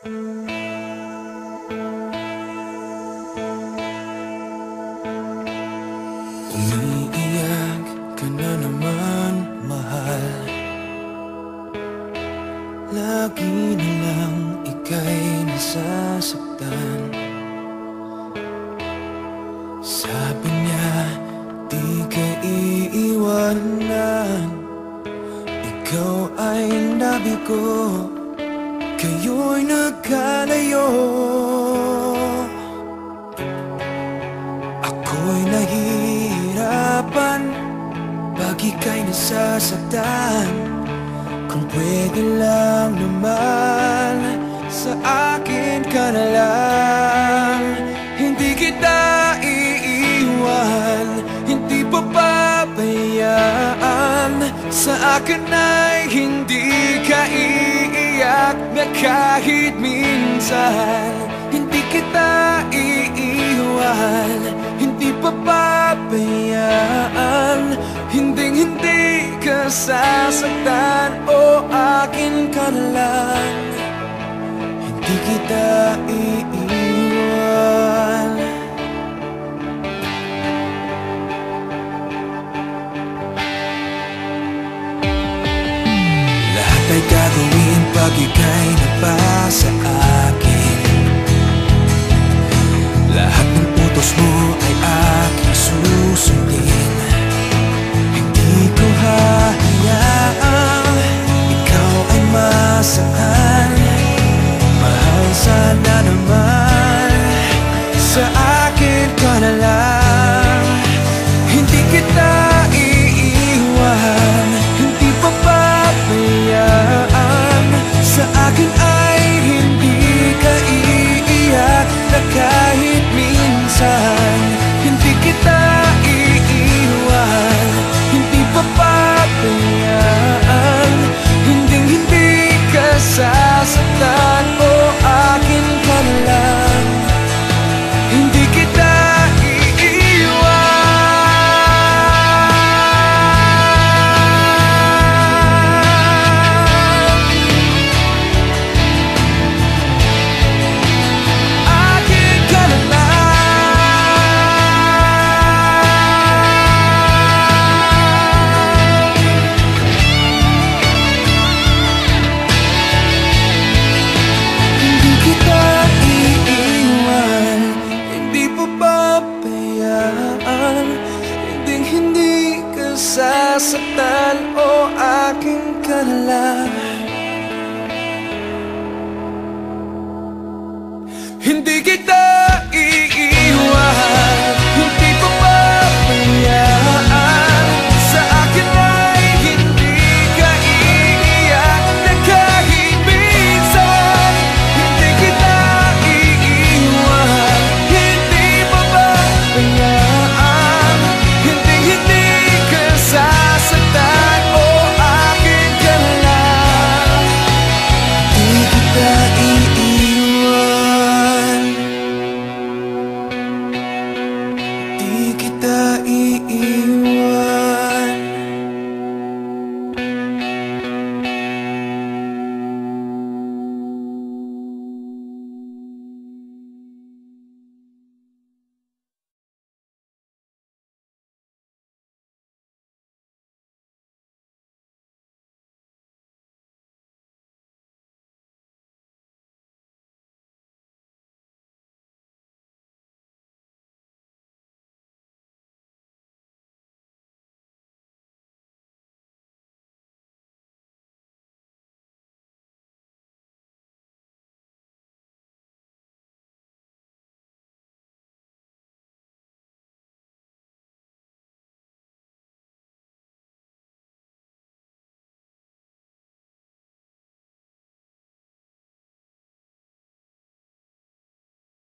Umiiyak ka na naman, mahal. Lagi na lang ika'y nasasaktan. Sabi niya, di ka iiwanan. Ikaw ay nabigo, kayo'y nagkalayo. Ako'y nahihirapan pag ika'y nasasaktan. Kung pwede lang naman, sa akin ka na lang. Hindi kita iiwan, hindi papabayaan. Sa akin ay hindi ka iiyak na kahit minsan. Hindi kita iiwan, hindi papabayaan. Hinding-hindi ka sasaktan, o akin ka na lang. Hindi kita iiwan. Lahat ay gagawin pag ika'y nabasa akin. Lahat ng utos mo ay aking susundin. Hindi ko hahayaang ikaw ay masaktan. Mahal, sana naman sa akin ka na lang. Hindi kita iiwan, hindi papabayaan. Sa akin ay hindi ka iiyak na kahit minsan. Hindi kita iiwan, hindi papabayaan. Hinding-hindi ka sasaktan.